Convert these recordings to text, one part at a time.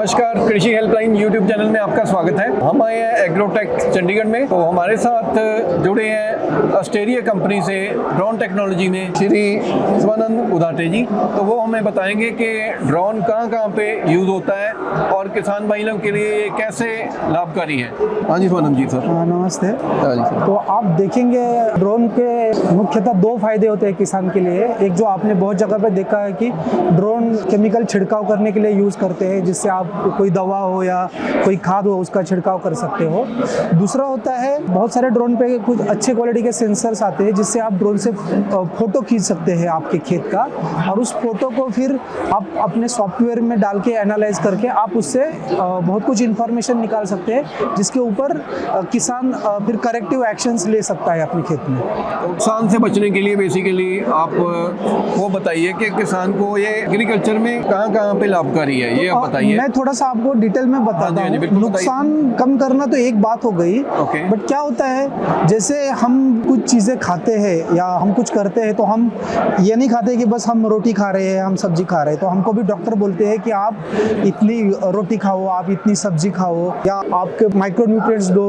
नमस्कार, कृषि helpline YouTube channel में आपका स्वागत है। हम आए हैं एग्रोटेक चंडीगढ़ में। तो हमारे साथ जुड़े हैं ऑस्ट्रेलिया कंपनी से ड्रोन टेक्नोलॉजी में श्री स्वानंद उधाटे जी। तो वो हमें बताएंगे कि ड्रोन कहाँ पे यूज़ होता है और किसान भाइयों के लिए ये कैसे लाभकारी है। हाँ जी स्वानंद जी सर। नमस्ते। हाँ जी सर। तो आप देखेंगे ड्रोन के मुख्यतः दो फायदे होते हैं किसान के लिए। एक जो आपने बहुत जगह पे देखा है कि ड्रोन केमिकल छिड़काव करने के लिए यूज़ करते हैं, जिससे आप कोई दवा हो या कोई खाद हो उसका छिड़काव कर सकते हो। दूसरा होता है बहुत सारे ड्रोन पे कुछ अच्छे क्वालिटी के सेंसर्स आते हैं, जिससे आप ड्रोन से फोटो खींच सकते हैं आपके खेत का, और उस फोटो को फिर आप अपने सॉफ्टवेयर में डाल के एनालाइज करके आप उससे बहुत कुछ इंफॉर्मेशन निकाल सकते हैं, जिसके ऊपर किसान फिर करेक्टिव एक्शंस ले सकता है अपने खेत में। नुकसान से बचने के लिए बेसिकली आप वो बताइए कि किसान को ये एग्रीकल्चर में कहाँ पे लाभकारी है, ये आप बताइए। मैं थोड़ा सा आपको डिटेल में बताता हूँ। नुकसान कम करना तो एक बात हो गई, बट क्या होता है जैसे हम कुछ चीज़ें खाते हैं या हम कुछ करते हैं, तो हम ये नहीं खाते कि बस हम रोटी खा रहे हैं, हम सब्जी खा रहे हैं। तो हमको भी डॉक्टर बोलते हैं कि आप इतनी रोटी खाओ, आप इतनी सब्जी खाओ, या आपके माइक्रोन्यूट्रिएंट्स दो,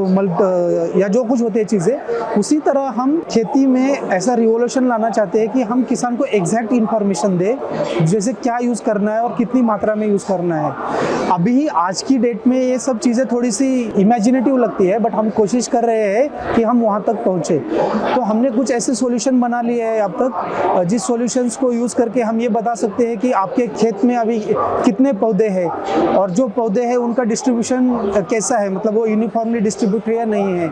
या जो कुछ होते हैं चीज़ें। उसी तरह हम खेती में ऐसा रिवोल्यूशन लाना चाहते हैं कि हम किसान को एग्जैक्ट इन्फॉर्मेशन दे, जैसे क्या यूज़ करना है और कितनी मात्रा में यूज़ करना है। अभी आज की डेट में ये सब चीज़ें थोड़ी सी इमेजिनेटिव लगती है, बट हम कोशिश कर रहे हैं कि हम वहाँ तक पहुँचे। तो हमने कुछ ऐसे सॉल्यूशन बना लिए हैं अब तक, जिस सॉल्यूशंस को यूज़ करके हम ये बता सकते हैं कि आपके खेत में अभी कितने पौधे हैं, और जो पौधे हैं उनका डिस्ट्रीब्यूशन कैसा है, मतलब वो यूनिफॉर्मली डिस्ट्रीब्यूट है या नहीं है,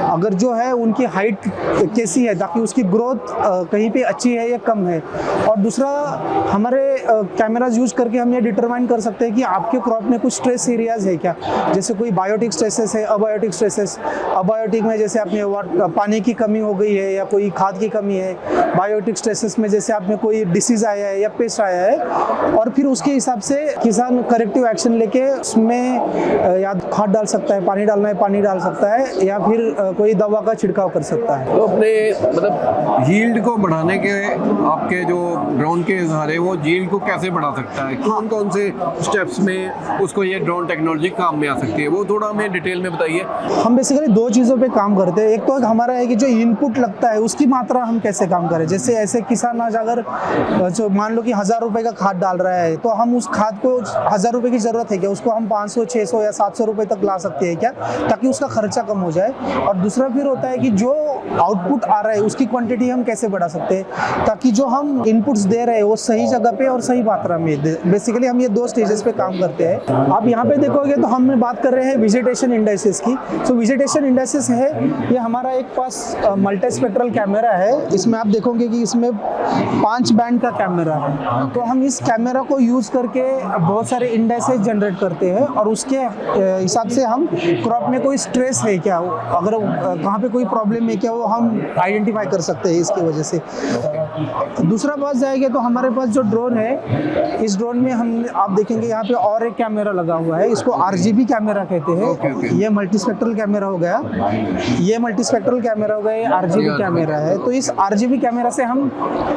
अगर जो है उनकी हाइट कैसी है, ताकि उसकी ग्रोथ कहीं पे अच्छी है या कम है। और दूसरा, हमारे कैमराज यूज करके हम ये डिटरमाइन कर सकते हैं कि आपके क्रॉप में कुछ स्ट्रेस एरियाज है क्या, जैसे कोई बायोटिक स्ट्रेसेस है, अबायोटिक स्ट्रेसेस। अबायोटिक में जैसे आपने पानी की कमी हो गई है या कोई खाद की कमी है। बायोटिक स्ट्रेसेस में जैसे आप में कोई डिसीज आया है या पेस्ट आया है, और फिर उसके हिसाब से किसान करेक्टिव एक्शन लेके उसमें या खाद डाल सकता है, पानी डालना है पानी डाल सकता है, या फिर कोई दवा का छिड़काव कर सकता है। तो अपने मतलब यील्ड को बढ़ाने के आपके जो ड्रोन के सहारे वो यील्ड को कैसे बढ़ा सकता है, कौन कौन से स्टेप्स में उसको ये ड्रोन टेक्नोलॉजी काम में आ सकती है, वो थोड़ा हमें डिटेल में बताइए। हम बेसिकली दो चीज़ों पे काम करते हैं। एक तो हमारा है कि जो इनपुट लगता है उसकी मात्रा हम कैसे काम करें। जैसे ऐसे किसान आज अगर जो मान लो कि 1000 रुपये का खाद डाल रहा है, तो हम उस खाद को 1000 रुपये की ज़रूरत है क्या, उसको हम 500, 600 या 700 रुपये तक ला सकते हैं क्या, ताकि उसका खर्चा कम हो जाए। और दूसरा फिर होता है कि जो आउटपुट आ रहा है उसकी क्वांटिटी हम कैसे बढ़ा सकते हैं, ताकि जो हम इनपुट्स दे रहे हैं वो सही जगह पे और सही मात्रा में दे। बेसिकली हम ये दो स्टेजेस पे काम करते हैं। आप यहाँ पे देखोगे तो हम बात कर रहे हैं विजिटेशन इंडाइसेस की। सो विजिटेशन इंडाइसेस है, ये हमारा एक पास मल्टीस्पेक्ट्रल कैमरा है। इसमें आप देखोगे कि इसमें 5 बैंड का कैमरा है। तो हम इस कैमरा को यूज़ करके बहुत सारे इंडाइसेस जनरेट करते हैं, और उसके हिसाब से हम क्रॉप में कोई स्ट्रेस है क्या, अगर कहाँ पे कोई प्रॉब्लम है क्या, वो हम आइडेंटिफाई कर सकते हैं इसकी वजह से। दूसरा बात जाएगा तो हमारे पास जो ड्रोन है, इस ड्रोन में हम आप देखेंगे यहाँ पे और एक कैमरा लगा हुआ है, इसको RGB कैमरा कहते हैं। ये मल्टीस्पेक्ट्रल कैमरा हो गया, ये मल्टीस्पेक्ट्रल कैमरा हो गया, ये RGB कैमरा है। तो इस RGB कैमरा से हम,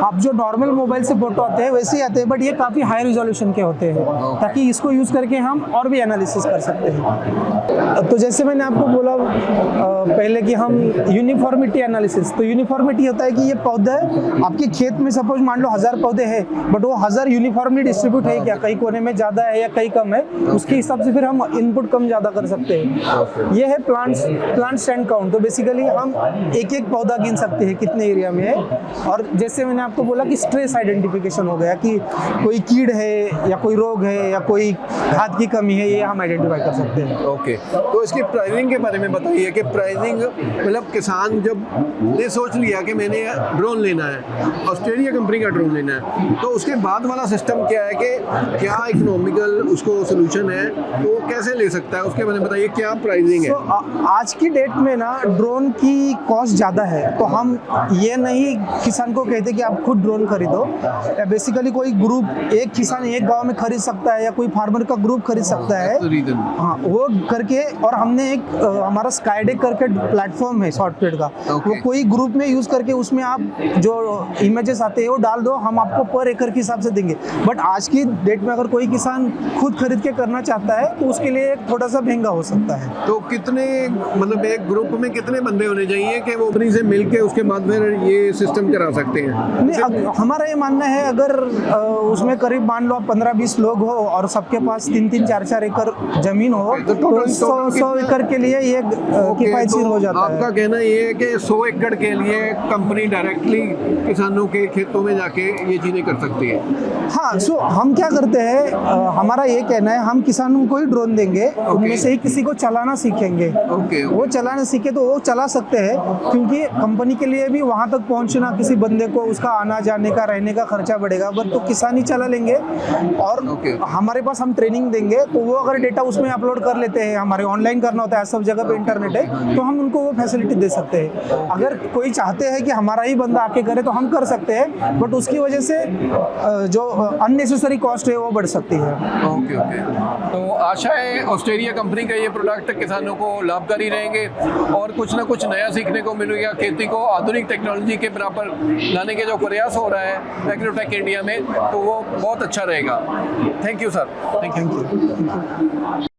आप जो नॉर्मल मोबाइल से फोटो आते हैं वैसे ही आते हैं, बट ये काफ़ी हाई रिजोल्यूशन के होते हैं, ताकि इसको यूज़ करके हम और भी एनालिसिस कर सकते हैं। तो जैसे मैंने आपको बोला पहले कि हम यूनिफॉर्मिटी एनालिसिस, तो यूनिफॉर्मिटी होता है कि ये पौधा आपके खेत में सपोज मान लो 1000 पौधे हैं, बट वो 1000 यूनिफॉर्मली डिस्ट्रीब्यूट है क्या, कई कोने में ज़्यादा है या कई कम है, उसके हिसाब से फिर हम इनपुट कम ज़्यादा कर सकते हैं। ये है प्लांट स्टैंड काउंट। तो बेसिकली हम एक एक पौधा गिन सकते हैं कितने एरिया में है। और जैसे मैंने आपको बोला कि स्ट्रेस आइडेंटिफिकेशन हो गया कि कोई कीड़ है या कोई रोग है या कोई खाद की कमी है, ये हम आइडेंटिफाई कर सकते हैं। ओके, तो इसकी प्राइसिंग के बारे में बताइए कि प्राइसिंग मतलब किसान जब ने सोच लिया कि मैंने ड्रोन लेना है, ऑस्ट्रेलिया कंपनी का ड्रोन लेना है, तो उसके बाद वाला सिस्टम क्या है कि क्या इकोनॉमिकल उसको सोल्यूशन है, तो वो कैसे ले सकता है, उसके बारे में बताइए क्या प्राइसिंग है। आज की डेट में ना ड्रोन की कॉस्ट ज़्यादा है, तो हम ये नहीं किसान को कहते कि आप खुद ड्रोन खरीदो। बेसिकली कोई ग्रुप, एक किसान एक गांव में खरीद सकता है या कोई फार्मर का ग्रुप खरीद सकता है। हाँ, वो करके, और हमने एक हमारा स्काईडेक करके प्लेटफॉर्म है सॉफ्टवेयर का, वो कोई ग्रुप में यूज़ करके उसमें आप जो इमेजेस आते हैं वो डाल दो, हम आपको पर एकड़ के हिसाब से देंगे। बट आज की डेट में अगर कोई किसान खुद खरीद के करना चाहता है तो उसके लिए थोड़ा सा महंगा हो सकता है। तो कितने, मतलब एक ग्रुप में कितने बंदे होने चाहिए कि वो कंपनी से मिलके उसके बाद फिर ये सिस्टम करा सकते हैं? नहीं, हमारा ये मानना है अगर उसमें करीब मान लो 15-20 लोग हो और सबके पास 3-3, 4-4 एकड़ जमीन हो तो तो total 100 एकड़ के लिए ये किफायती हो जाता आपका है। कहना ये है कि 100 एकड़ के लिए कंपनी डायरेक्टली किसानों के खेतों में जाके ये चीजें कर सकती है। हाँ, सो हम क्या करते हैं, हमारा ये कहना है हम किसानों को ही ड्रोन देंगे, उनमें से ही किसी को चलाना सीखेंगे। ओके। वो चलाना सीखे तो वो चला सकते हैं, क्योंकि कंपनी के लिए भी वहाँ तक पहुँचना, किसी बंदे को उसका आना जाने का रहने का खर्चा बढ़ेगा, बट तो किसान ही चला लेंगे। और हमारे पास हम ट्रेनिंग देंगे तो वो अगर डेटा उसमें अपलोड कर लेते हैं, हमारे ऑनलाइन करना होता है, सब जगह पे इंटरनेट है, तो हम उनको वो फैसिलिटी दे सकते हैं। अगर कोई चाहते हैं कि हमारा ही बंदा आके करे तो हम कर सकते हैं, बट उसकी वजह से जो अननेसेसरी कॉस्ट है वो बढ़ सकती है। Okay okay. तो आशा है ऑस्ट्रेलिया कंपनी का ये प्रोडक्ट किसानों को लाभकारी रहेंगे और कुछ ना कुछ नया सीखने को मिलेगा। खेती को आधुनिक टेक्नोलॉजी के बराबर लाने के जो प्रयास हो रहा है एग्रोटेक इंडिया में, तो वो बहुत अच्छा रहेगा। Thank you sir. Thank you.